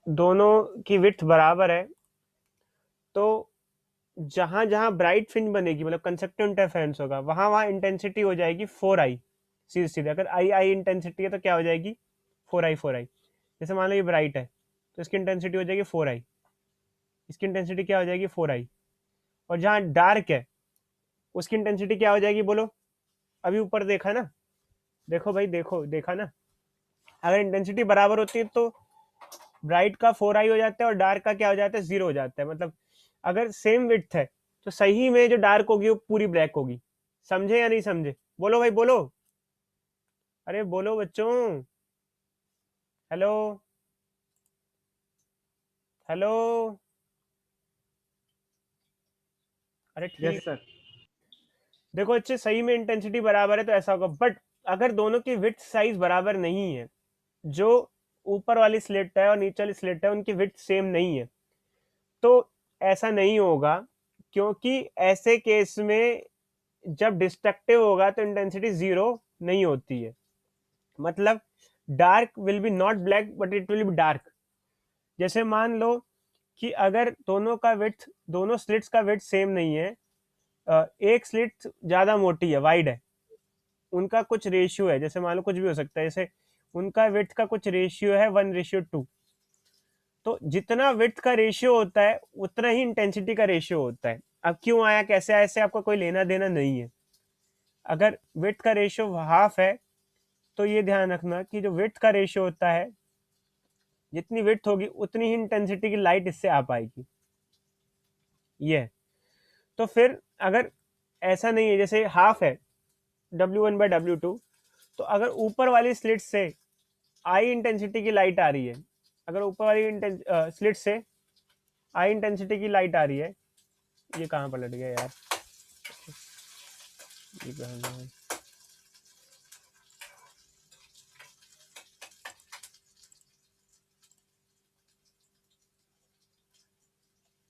दोनों की विड्थ बराबर है, तो जहां जहां ब्राइट फ्रिंज बनेगी, मतलब कंसेक्टिव इंटरफेरेंस होगा, वहां वहां इंटेंसिटी हो जाएगी 4i। सीधे सीधे अगर आई आई इंटेंसिटी है तो क्या हो जाएगी, 4i। जैसे मान लो ये ब्राइट है, तो इसकी इंटेंसिटी हो जाएगी 4i, इसकी इंटेंसिटी क्या हो जाएगी 4i। और जहाँ डार्क है उसकी इंटेंसिटी क्या हो जाएगी बोलो, अभी ऊपर देखा ना, देखो भाई, देखो, देखा ना, अगर इंटेंसिटी बराबर होती है तो ब्राइट का 4i हो जाता है और डार्क का क्या हो जाता है, 0 हो जाता है। मतलब अगर सेम विड्थ है तो सही में जो डार्क होगी वो पूरी ब्लैक होगी। समझे या नहीं समझे, बोलो भाई बोलो, अरे बोलो बच्चों, हेलो, हेलो, अरे ठीक। Yes sir. देखो अच्छे, सही में इंटेंसिटी बराबर है तो ऐसा होगा, बट अगर दोनों की विड्थ साइज बराबर नहीं है, जो ऊपर वाली स्लिट है और नीचे वाली स्लिट है उनकी विड्थ सेम नहीं है, तो ऐसा नहीं होगा, क्योंकि ऐसे केस में जब डिस्ट्रक्टिव होगा तो इंटेंसिटी 0 नहीं होती है। मतलब dark will be not black but it will be dark. जैसे मान लो कि अगर दोनों का विड्थ, दोनों स्लिट्स का विड्थ सेम नहीं है, एक स्लिट ज्यादा मोटी है, वाइड है, उनका कुछ रेशियो है, जैसे मान लो कुछ भी हो सकता है, जैसे उनका विड्थ का कुछ रेशियो है 1:2, तो जितना विड्थ का रेशियो होता है उतना ही इंटेंसिटी का रेशियो होता है। अब क्यों आया, कैसे आया, इससे आपको कोई लेना देना नहीं है। अगर विड्थ का रेशियो हाफ है तो ये ध्यान रखना कि जो विड्थ का रेशियो होता है, जितनी विड्थ होगी उतनी ही इंटेंसिटी की लाइट इससे आ पाएगी। ये, तो फिर अगर ऐसा नहीं है, जैसे हाफ है, W1/W2, तो अगर ऊपर वाली स्लिट से आई इंटेंसिटी की लाइट आ रही है, अगर ऊपर वाली स्लिट से आई इंटेंसिटी की लाइट आ रही है, ये कहाँ पलट गया यार, ये कहाँ गया?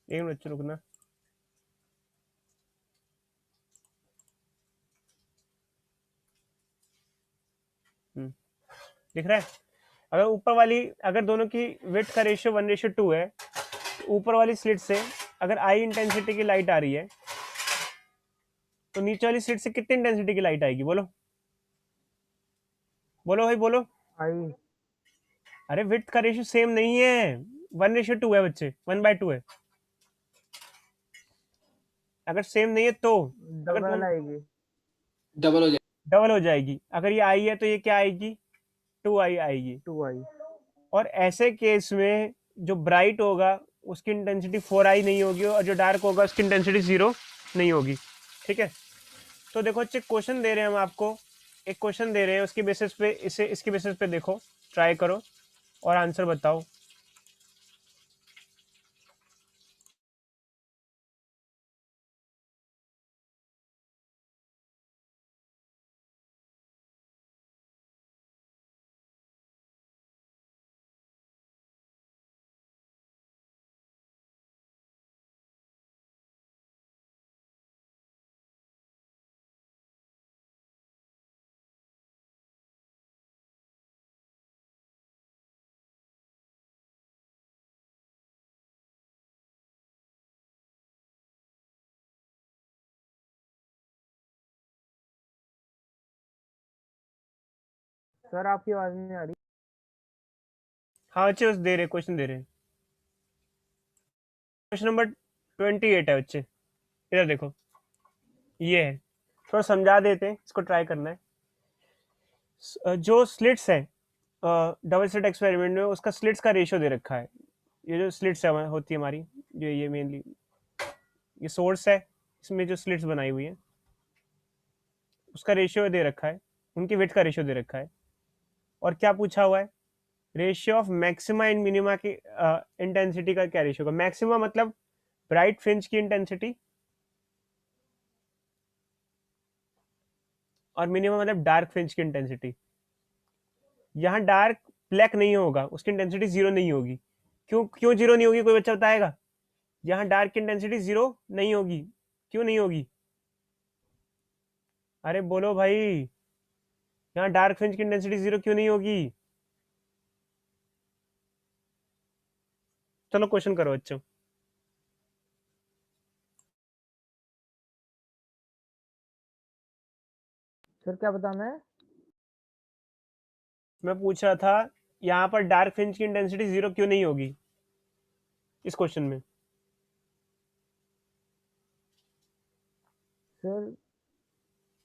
एक मिनट रुकना। दिख रहा है, अगर ऊपर वाली, अगर दोनों की विड्थ का रेशियो 1:2 है, तो ऊपर वाली स्लिट से अगर आई इंटेंसिटी की लाइट आ रही है, तो नीचे वाली स्लिट से कितनी इंटेंसिटी की लाइट आएगी बोलो, बोलो भाई बोलो। आई। अरे विड्थ का रेशियो सेम नहीं है, 1:2 है बच्चे, 1/2 है। अगर सेम नहीं है तो, अगर डबल दोनों, आएगी। डबल हो जाए। डबल हो जाएगी। अगर ये आई है तो ये क्या आएगी, 2i आएगी। 2 आई। और ऐसे केस में जो ब्राइट होगा उसकी इंटेंसिटी 4i नहीं होगी, और जो डार्क होगा उसकी इंटेंसिटी 0 नहीं होगी। ठीक है, तो देखो अच्छे क्वेश्चन दे रहे हैं हम आपको, एक क्वेश्चन दे रहे हैं, उसकी बेसिस पे, इसे इसकी बेसिस पे देखो, ट्राई करो और आंसर बताओ। सर आपकी आवाज नहीं आ रही। हाँ अच्छे, बस दे रहे, क्वेश्चन दे रहे हैं। क्वेश्चन नंबर 28 है बच्चे, इधर देखो, ये है, थोड़ा समझा देते हैं, इसको ट्राई करना है। जो स्लिट्स है डबल स्लिट एक्सपेरिमेंट में, उसका स्लिट्स का रेशियो दे रखा है। ये जो स्लिट्स है होती है हमारी, जो ये मेनली ये सोर्स है, इसमें जो स्लिट्स बनाई हुई है उसका रेशियो दे रखा है, उनकी वेट का रेशियो दे रखा है। और क्या पूछा हुआ है, ratio of maxima and minima की इंटेंसिटी का क्या रेशियो होगा। मैक्सिमा मतलब ब्राइट फ्रिंज की इंटेंसिटी, और मिनिमम मतलब डार्क फ्रिंज की इंटेंसिटी। यहाँ डार्क ब्लैक नहीं होगा, उसकी इंटेंसिटी 0 नहीं होगी। क्यों क्यों 0 नहीं होगी, कोई बच्चा बताएगा। यहाँ डार्क की इंटेंसिटी 0 नहीं होगी, क्यों नहीं होगी, अरे बोलो भाई, यहाँ डार्क फ्रिंज की इंटेंसिटी 0 क्यों नहीं होगी। चलो क्वेश्चन करो बच्चों। सर क्या बताना है? मैं पूछ रहा था यहाँ पर डार्क फ्रिंज की इंटेंसिटी 0 क्यों नहीं होगी इस क्वेश्चन में। सर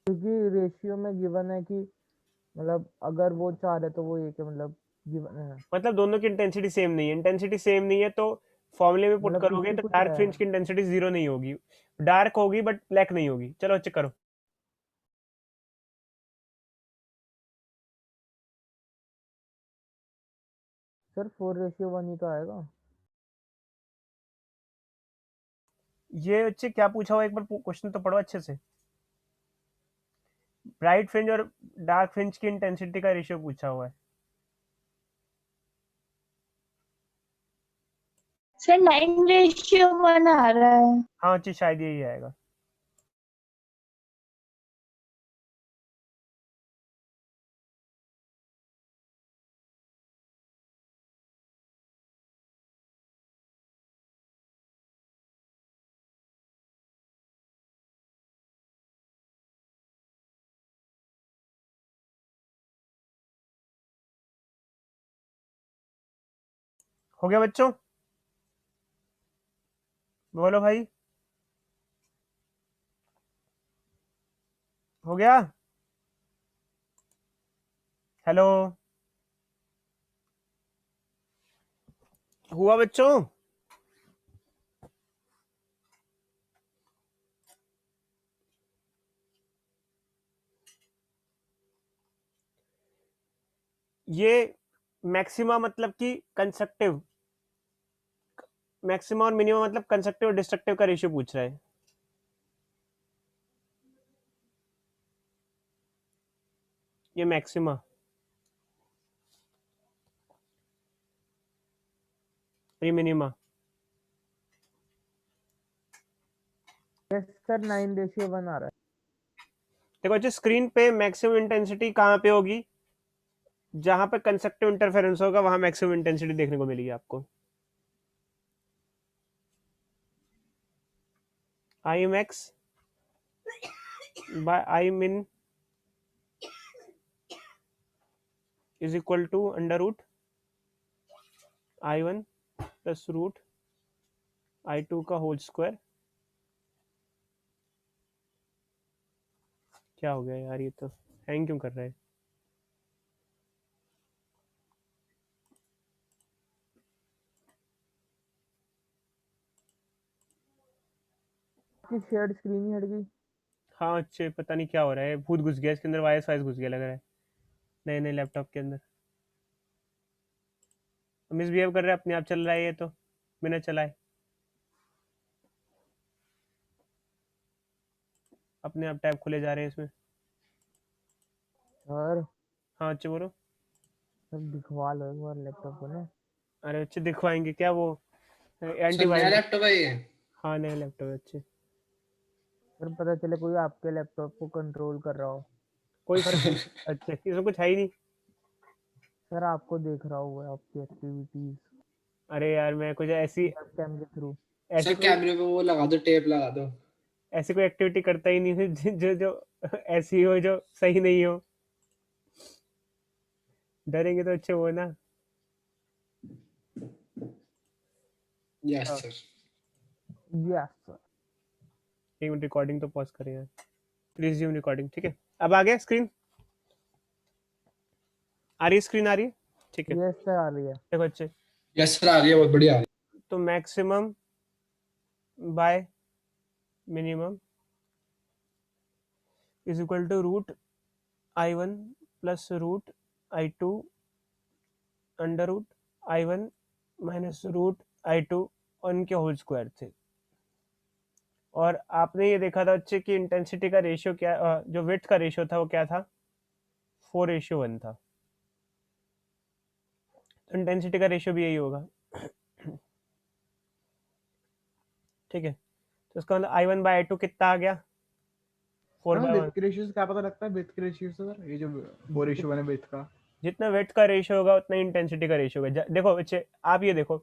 क्योंकि रेशियो में गिवन है कि मतलब अगर वो 4 है तो वो 1 है, मतलब गिवन है। मतलब दोनों की इंटेंसिटी सेम नहीं है, इंटेंसिटी सेम नहीं है तो फॉर्मूले में पुट मतलब करोगे इसकी तो कुछ डार्क है। फ्रिंज की इंटेंसिटी 0 नहीं होगी, डार्क होगी बट ब्लैक नहीं होगी। चलो चेक करो। सर 4:1 ही तो आएगा। ये बच्चे क्या पूछा हुआ, एक बार क्वेश्चन तो पढ़ो अच्छे से। ब्राइट फ्रिंज और डार्क फ्रिंज की इंटेंसिटी का रेशियो पूछा हुआ है। सर 9:1 आ रहा है। हाँ अच्छी, शायद यही आएगा। हो गया बच्चों, बोलो भाई, हो गया? हेलो, हुआ बच्चों? ये मैक्सिमा मतलब कि कंस्ट्रक्टिव, मैक्सिमा और मिनिमम मतलब कंस्ट्रक्टिव और डिस्ट्रक्टिव का रेशियो पूछ रहा है। ये मैक्सिमा, ये मिनिमा। यस सर 9:1 आ रहा है। देखो अच्छा, स्क्रीन पे मैक्सिमम इंटेंसिटी कहाँ पे होगी? जहां पे कंस्ट्रक्टिव इंटरफेरेंस होगा वहां मैक्सिमम इंटेंसिटी देखने को मिलेगी आपको। I max by I min is equal to under root I1 plus root I2 का होल स्क्वायर। क्या हो गया यार, ये तो हैंग क्यों कर रहा है? कि शेयर्ड स्क्रीन ही हट गई। हाँ अच्छे, पता नहीं क्या हो रहा है, भूत घुस गया इसके अंदर, वायस वायस घुस गया लग रहा है नए नए लैपटॉप के अंदर। मिसबिहेव कर रहा है, अपने आप चल रहा है ये तो बिना चलाए, अपने आप टैब खुले जा रहे हैं इसमें। सर हाँ अच्छे बोलो। सब दिखवा लो एक बार लैपटॉप को ना। अरे अच्छे दिखवाएंगे क्या, वो सर नया एंटीवायरस। लैपटॉप है ये? हाँ नया लैपटॉप है अच्छे। सर पता चले कोई आपके लैपटॉप को कंट्रोल कर रहा हो। कोई फर्क नहीं। अच्छा इसमें कुछ है ही नहीं। सर आपको देख रहा होगा आपकी एक्टिविटीज अरे यार मैं कुछ ऐसी वेबकैम के थ्रू। ऐसी सर कोई कैमरे पे वो लगा दो, टेप लगा दो। ऐसी कोई एक्टिविटी करता ही नहीं है जो ऐसी हो जो सही नहीं हो। डरेंगे तो अच्छे वो ना। यस हाँ, सर। Yes sir. एक मिनट रिकॉर्डिंग तो पॉज करें यार, रिज्यूम रिकॉर्डिंग। ठीक है, अब आ गया स्क्रीन, आ रही स्क्रीन आ रही है? ठीक है यस सर आ रही है। देखो अच्छे, यस सर आ रही है, बहुत बढ़िया आ रही तो maximum by minimum is equal to root I1 plus root I2 under root I1 minus root I2 उनके होल स्क्वायर थे। और आपने ये देखा था बच्चे कि इंटेंसिटी का रेशियो क्या, जो विड्थ का रेशियो था वो क्या था, 4:1 था। तो इंटेंसिटी का रेशियो भी यही होगा। ठीक है, तो इसका मतलब I1/I2 कितना आ गया, 4/1। विड्थ के रेशियो से क्या पता लगता है? विड्थ के रेशियो से सर, ये जो वो रेशियो बने विड्थ का। जितना विड्थ का रेशियो होगा उतना इंटेंसिटी का रेशियो होगा। देखो बच्चे आप ये देखो,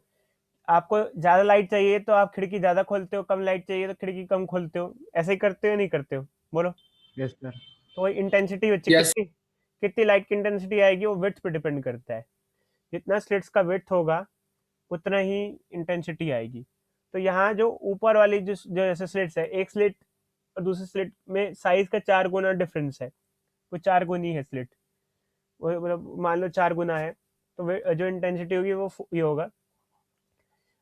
आपको ज़्यादा लाइट चाहिए तो आप खिड़की ज़्यादा खोलते हो, कम लाइट चाहिए तो खिड़की कम खोलते हो, ऐसे ही करते हो नहीं करते हो? बोलो। Yes sir. तो वही इंटेंसिटी बच्चे Yes. कितनी लाइट की इंटेंसिटी आएगी वो विड्थ पे डिपेंड करता है। जितना स्लिट्स का विड्थ होगा उतना ही इंटेंसिटी आएगी। तो यहाँ जो ऊपर वाली जो जैसे स्लिट्स है, एक स्लिट और दूसरी स्लिट में साइज का 4 गुना डिफरेंस है, वो 4 गुनी है स्लिट, वो मतलब मान लो 4 गुना है, तो जो इंटेंसिटी होगी वो ये होगा।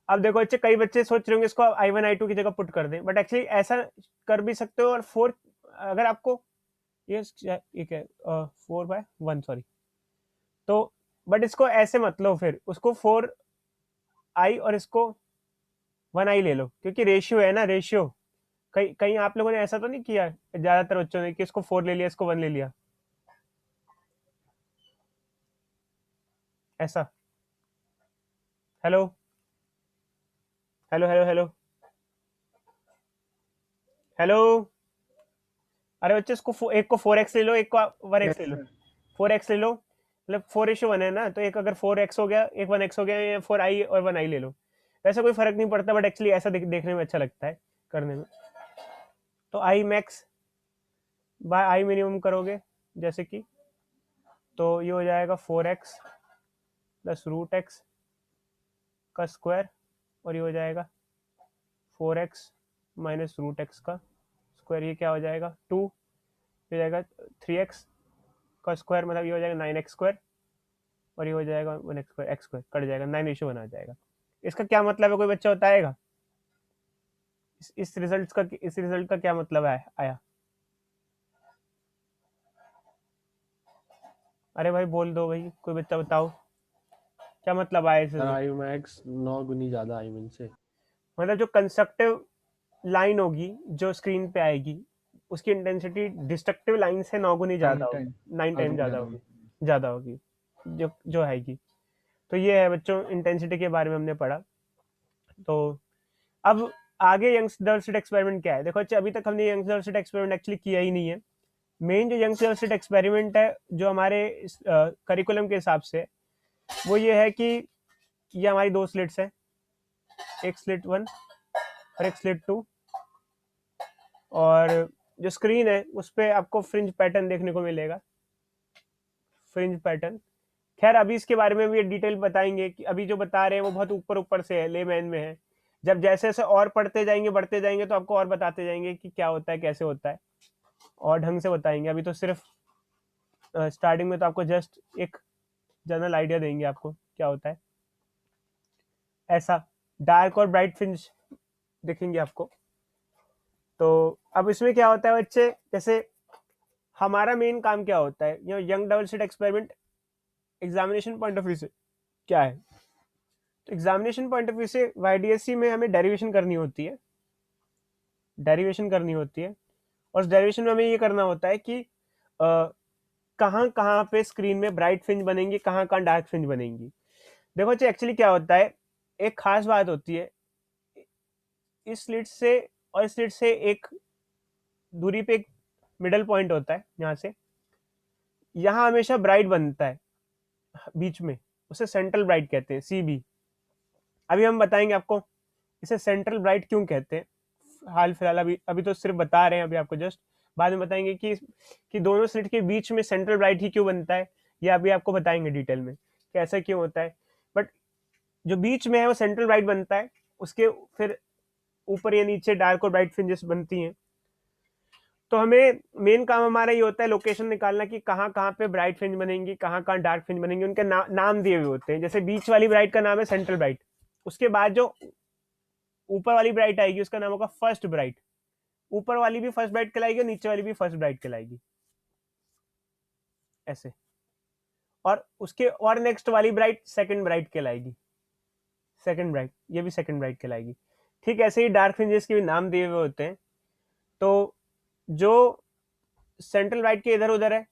अब देखो बच्चे, कई बच्चे सोच रहे होंगे इसको I1 I2 की जगह पुट कर दें, बट एक्चुअली ऐसा कर भी सकते हो। और 4 अगर आपको ये क्या 4/1 सॉरी, तो बट इसको ऐसे मत लो, फिर उसको 4i और इसको 1i ले लो, क्योंकि रेशियो है ना, रेशियो। कहीं कहीं आप लोगों ने ऐसा तो नहीं किया ज्यादातर बच्चों ने कि इसको 4 ले लिया, इसको 1 ले लिया, ऐसा? Hello hello hello hello hello. अरे बच्चे, इसको एक को 4x ले लो, एक को 1x ले लो। 4x ले लो, मतलब 4:1 है ना, तो एक अगर 4x हो गया, एक 1x हो गया, या 4i और 1i ले लो। वैसे कोई फर्क नहीं पड़ता, बट एक्चुअली ऐसा देखने में अच्छा लगता है करने में। तो i max by i minimum करोगे जैसे कि, तो ये हो जाएगा 4x प्लस रूट एक्स का स्क्वायर, और ये हो जाएगा 4x माइनस रूट एक्स का स्क्वायर। ये क्या हो जाएगा 2, ये हो जाएगा 3x का स्क्वायर, मतलब ये हो जाएगा 9x स्क्वायर, और ये हो जाएगा 1x square, x square cut जाएगा, 9:1 आ जाएगा। इसका क्या मतलब है, कोई बच्चा बताएगा? इस रिजल्ट का क्या मतलब आया? अरे भाई बोल दो भाई, कोई बच्चा बताओ क्या मतलब आया सर इसे? आई मैक्स 9 गुनी ज्यादा आई मीन से, मतलब जो कंस्ट्रक्टिव लाइन होगी जो स्क्रीन पे आएगी, उसकी इंटेंसिटी डिस्ट्रक्टिव लाइन से 9 गुनी ज्यादा होगी, 9 टाइम ज्यादा होगी जो आएगी। तो ये है बच्चों, इंटेंसिटी के बारे में हमने पढ़ा। तो अब आगे यंग-डर्सिट एक्सपेरिमेंट क्या है? देखो अच्छा, अभी तक हमने यंग-डर्सिट एक्सपेरिमेंट एक्चुअली किया ही नहीं है। मेन जो यंग-डर्सिट एक्सपेरिमेंट है जो हमारे करिकुलम के हिसाब से, वो ये है कि ये हमारी 2 स्लिट्स हैं, एक स्लिट 1 और एक स्लिट 2, और जो स्क्रीन है उस पर आपको फ्रिंज पैटर्न देखने को मिलेगा, फ्रिंज पैटर्न। खैर अभी इसके बारे में भी डिटेल बताएंगे, कि अभी जो बता रहे हैं वो बहुत ऊपर ऊपर से है, लेमैन में है। जब जैसे जैसे और पढ़ते जाएंगे, बढ़ते जाएंगे, तो आपको और बताते जाएंगे कि क्या होता है, कैसे होता है, और ढंग से बताएंगे। अभी तो सिर्फ स्टार्टिंग में तो आपको जस्ट एक जनरल आइडिया देंगे आपको क्या होता है। ऐसा डार्क और ब्राइट फ्रिंज दिखेंगे आपको। तो अब इसमें क्या होता है बच्चे, जैसे हमारा मेन काम क्या होता है young double slit experiment examination point of view से क्या है? तो एग्जामिनेशन पॉइंट ऑफ व्यू से YDSC में हमें डेरिवेशन करनी होती है, और उस डेरिवेशन में हमें ये करना होता है कि कहाँ कहाँ पे स्क्रीन में ब्राइट फ्रिंज बनेंगी, कहाँ कहाँ डार्क फ्रिंज बनेंगी। देखो जी, एक्चुअली क्या होता है, एक खास बात होती है, इस स्लिट से और इस स्लिट से एक दूरी पे एक मिडल पॉइंट होता है, यहाँ से यहाँ हमेशा ब्राइट बनता है बीच में, उसे सेंट्रल ब्राइट कहते हैं, CB। अभी हम बताएंगे आपको इसे सेंट्रल ब्राइट क्यों कहते हैं। हाल फिलहाल अभी तो सिर्फ बता रहे हैं अभी आपको, जस्ट बाद में बताएंगे कि दोनों स्लिट के बीच में सेंट्रल ब्राइट ही क्यों बनता है, ये अभी आपको बताएंगे डिटेल में कि ऐसा क्यों होता है। बट जो बीच में है वो सेंट्रल ब्राइट बनता है, उसके फिर ऊपर या नीचे डार्क और ब्राइट फ्रिंजेस बनती हैं। तो हमें मेन काम हमारा ये होता है लोकेशन निकालना कि कहाँ कहाँ पे ब्राइट फ्रिंज बनेंगी, कहाँ कहाँ डार्क फ्रिंज बनेंगी, उनके नाम दिए हुए होते हैं। जैसे बीच वाली ब्राइट का नाम है सेंट्रल ब्राइट, उसके बाद जो ऊपर वाली ब्राइट आएगी उसका नाम होगा फर्स्ट ब्राइट। ऊपर वाली भी फर्स्ट ब्राइट कहलाएगी और नीचे वाली भी फर्स्ट ब्राइट कहलाएगी, ऐसे। और उसके और नेक्स्ट वाली ब्राइट सेकंड ब्राइट कहलाएगी, सेकंड ब्राइट, ये भी सेकंड ब्राइट कहलाएगी। ठीक ऐसे ही डार्क फ्रिंजेस के भी नाम दिए हुए होते हैं। तो जो सेंट्रल ब्राइट के इधर उधर है,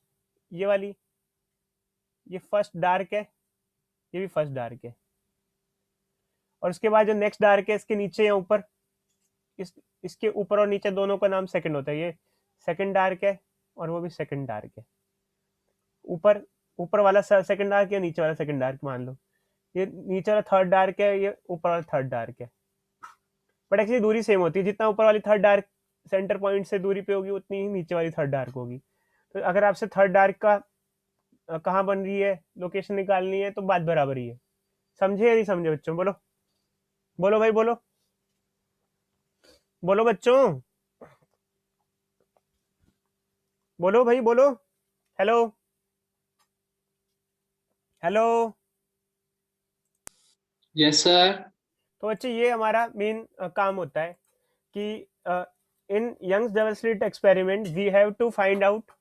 ये वाली, ये फर्स्ट डार्क है, ये भी फर्स्ट डार्क है। और उसके बाद जो नेक्स्ट डार्क है इसके नीचे या ऊपर, इसके ऊपर और नीचे दोनों का नाम सेकंड होता है। ये सेकंड डार्क है और वो भी सेकंड डार्क है। ऊपर वाला सेकंड डार्क या नीचे वाला सेकंड डार्क मान लो, ये नीचे वाला थर्ड डार्क है, ये ऊपर वाला थर्ड डार्क है, बट एक्चुअली दूरी सेम होती है। जितना ऊपर वाली थर्ड डार्क सेंटर पॉइंट से दूरी पे होगी उतनी ही नीचे वाली थर्ड डार्क होगी। तो अगर आपसे थर्ड डार्क का कहाँ बन रही है लोकेशन निकालनी है तो बात बराबर ही है। समझे या नहीं समझे बच्चों? बोलो बोलो भाई, बोलो बोलो बच्चों, बोलो भाई बोलो। Hello hello. Yes sir. तो बच्चे ये हमारा मेन काम होता है कि in Young's double slit experiment we have to find out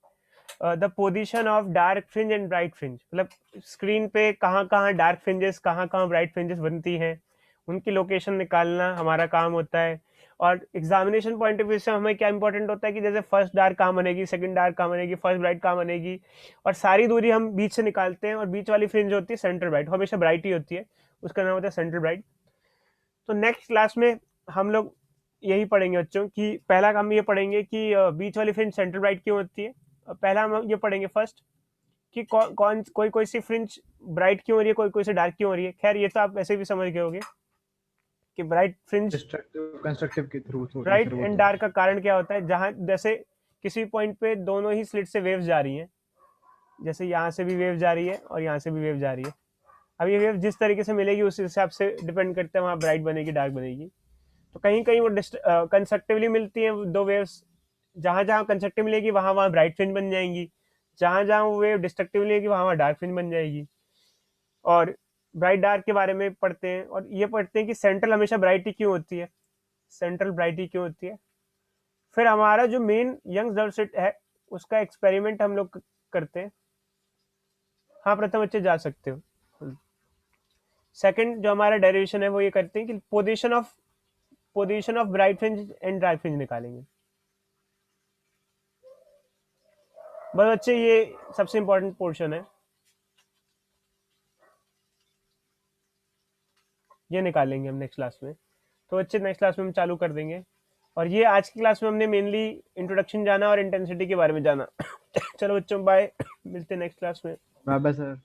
the position of dark fringe and bright fringe. मतलब स्क्रीन पे कहाँ कहाँ डार्क फ्रिंजेस, कहाँ कहाँ ब्राइट फ्रिंजेस बनती हैं, उनकी लोकेशन निकालना हमारा काम होता है। और एग्जामिनेशन पॉइंट ऑफ व्यू से हमें क्या इंपॉर्टेंट होता है कि जैसे फर्स्ट डार्क कहाँ बनेगी, सेकंड डार्क कहाँ बनेगी, फर्स्ट ब्राइट कहाँ बनेगी, और सारी दूरी हम बीच से निकालते हैं। और बीच वाली फ्रिंज होती है सेंट्रल ब्राइट, हमेशा ब्राइट ही होती है, उसका नाम होता है सेंट्रल ब्राइट। तो नेक्स्ट क्लास में हम लोग यही पढ़ेंगे बच्चों कि पहला काम ये पढ़ेंगे कि बीच वाली फ्रिंज सेंट्रल ब्राइट क्यों होती है। पहला हम ये पढ़ेंगे फर्स्ट कि कौन कोई सी फ्रिंज ब्राइट क्यों हो रही है, कोई सी डार्क क्यों हो रही है। खैर ये तो आप वैसे भी समझ गए होगे कि ब्राइट फ्रिंज डिस्ट्रक्टिव कंस्ट्रक्टिव के थ्रू ब्राइट एंड डार्क का कारण क्या होता है। जहां जैसे किसी पॉइंट पे दोनों ही स्लिट से वेव्स जा रही हैं, जैसे यहाँ से भी वेव जा रही है और यहाँ से भी वेव जा रही है। अब ये वेव जिस तरीके से मिलेगी उस हिसाब से डिपेंड करता है वहाँ ब्राइट बनेगी डार्क बनेगी। तो कहीं कहीं वो कंस्ट्रक्टिवली मिलती हैं दो वेव्स, जहाँ जहाँ कंस्ट्रक्टिव मिलेगी वहाँ वहाँ ब्राइट फ्रिंज बन जाएंगी, जहाँ जहाँ वो वेव डिस्ट्रक्टिव मिलेगी वहाँ वहाँ डार्क फ्रिंज बन जाएगी। और ब्राइट डार्क के बारे में पढ़ते हैं, और ये पढ़ते हैं कि सेंट्रल हमेशा ब्राइट ही क्यों होती है, सेंट्रल ब्राइट ही क्यों होती है। फिर हमारा जो मेन यंग डबल स्लिट है उसका एक्सपेरिमेंट हम लोग करते हैं। हाँ प्रथम बच्चे जा सकते हो। सेकंड जो हमारा डेरिवेशन है वो ये करते हैं कि position of bright fringe and dark fringe निकालेंगे। बस बच्चे ये सबसे इंपॉर्टेंट पोर्शन है, ये निकालेंगे हम नेक्स्ट क्लास में। तो बच्चे नेक्स्ट क्लास में हम चालू कर देंगे। और ये आज की क्लास में हमने मेनली इंट्रोडक्शन जाना और इंटेंसिटी के बारे में जाना। चलो बच्चों बाय, मिलते हैं नेक्स्ट क्लास में। Bye bye sir.